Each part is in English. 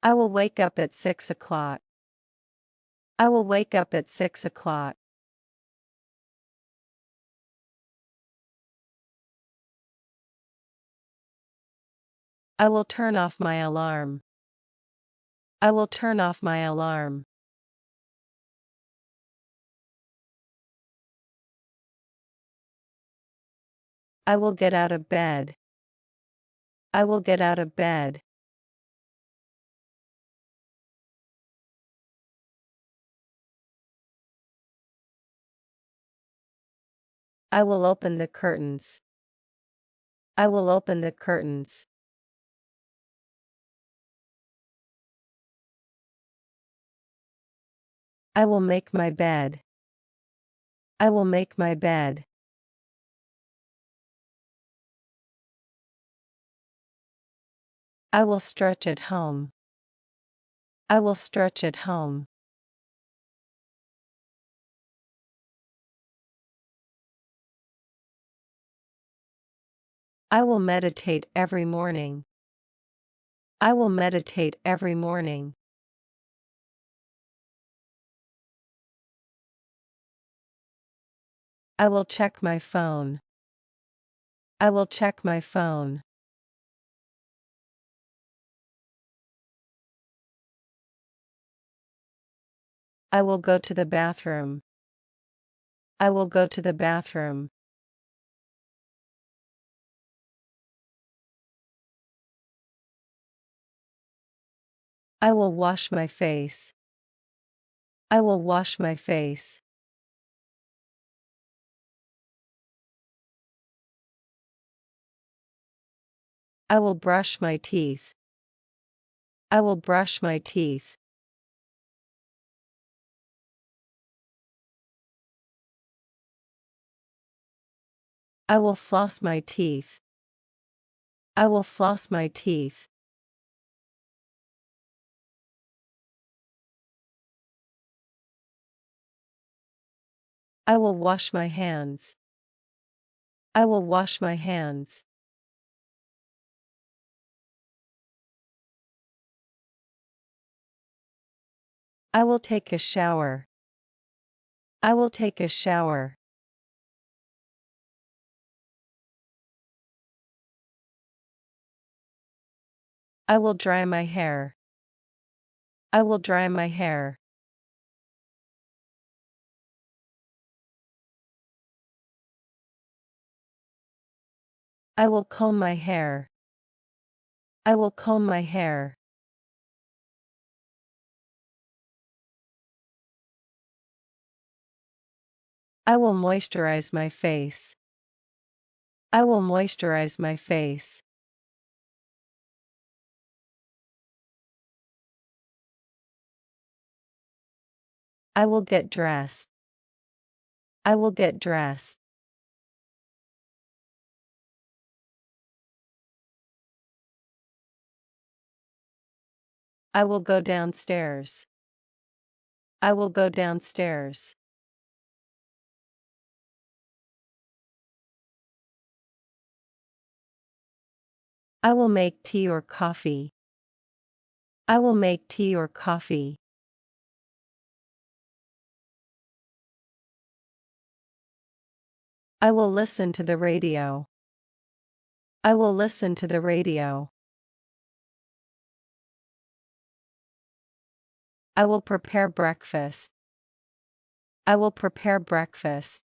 I will wake up at 6 o'clock. I will wake up at 6 o'clock. I will turn off my alarm. I will turn off my alarm. I will get out of bed. I will get out of bed. I will open the curtains. I will open the curtains. I will make my bed. I will make my bed. I will stretch at home. I will stretch at home. I will meditate every morning. I will meditate every morning. I will check my phone. I will check my phone. I will go to the bathroom. I will go to the bathroom. I will wash my face. I will wash my face. I will brush my teeth. I will brush my teeth. I will floss my teeth. I will floss my teeth. I will wash my hands. I will wash my hands. I will take a shower. I will take a shower. I will dry my hair. I will dry my hair. I will comb my hair. I will comb my hair. I will moisturize my face. I will moisturize my face. I will get dressed. I will get dressed. I will go downstairs. I will go downstairs. I will make tea or coffee. I will make tea or coffee. I will listen to the radio. I will listen to the radio. I will prepare breakfast. I will prepare breakfast.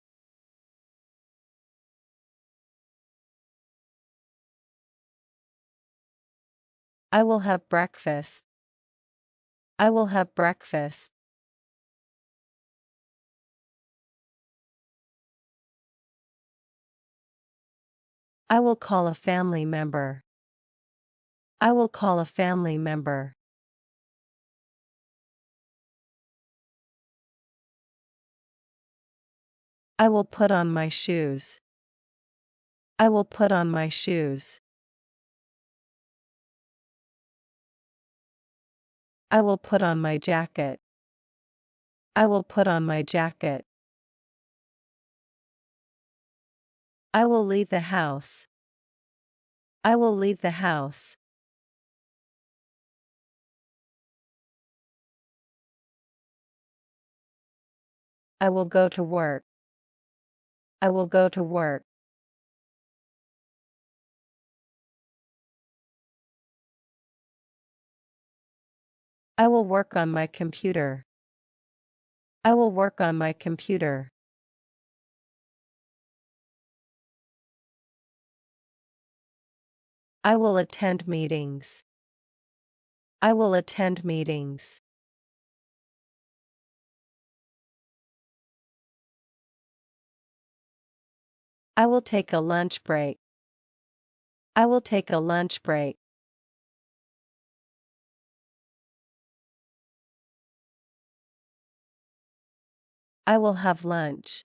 I will have breakfast. I will have breakfast. I will call a family member. I will call a family member. I will put on my shoes. I will put on my shoes. I will put on my jacket. I will put on my jacket. I will leave the house. I will leave the house. I will go to work. I will go to work. I will work on my computer. I will work on my computer. I will attend meetings. I will attend meetings. I will take a lunch break. I will take a lunch break. I will have lunch.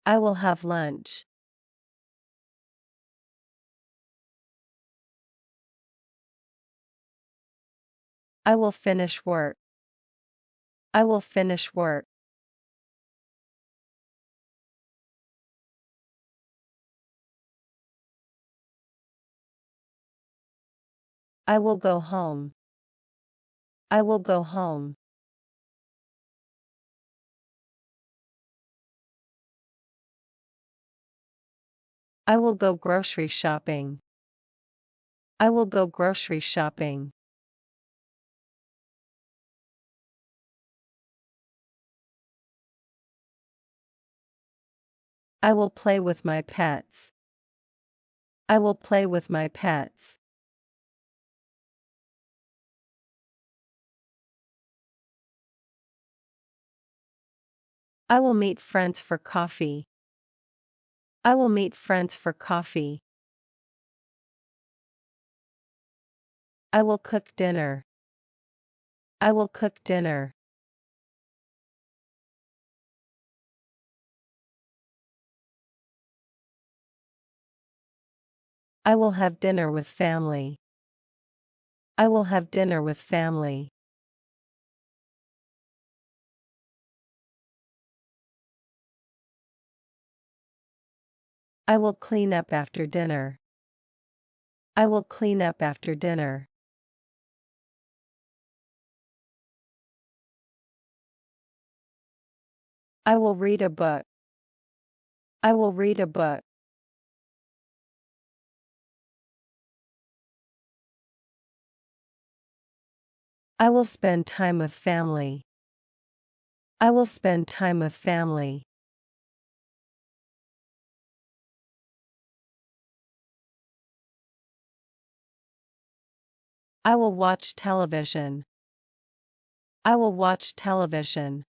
I will have lunch. I will finish work. I will finish work. I will go home. I will go home. I will go grocery shopping. I will go grocery shopping. I will play with my pets. I will play with my pets. I will meet friends for coffee. I will meet friends for coffee. I will cook dinner. I will cook dinner. I will have dinner with family. I will have dinner with family. I will clean up after dinner. I will clean up after dinner. I will read a book. I will read a book. I will spend time with family. I will spend time with family. I will watch television. I will watch television.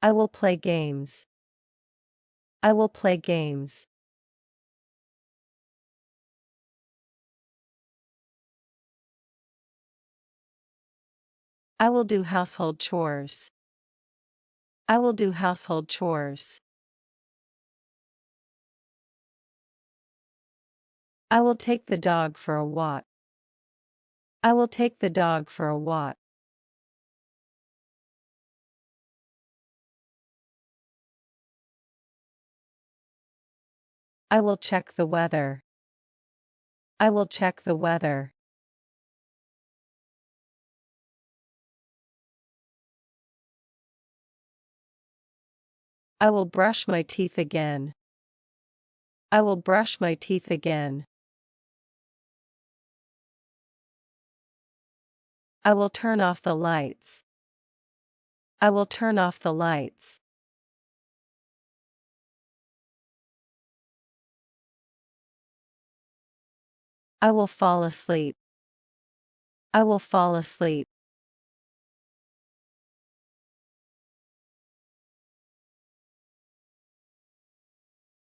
I will play games. I will play games. I will do household chores. I will do household chores. I will take the dog for a walk. I will take the dog for a walk. I will check the weather. I will check the weather. I will brush my teeth again. I will brush my teeth again. I will turn off the lights. I will turn off the lights. I will fall asleep. I will fall asleep.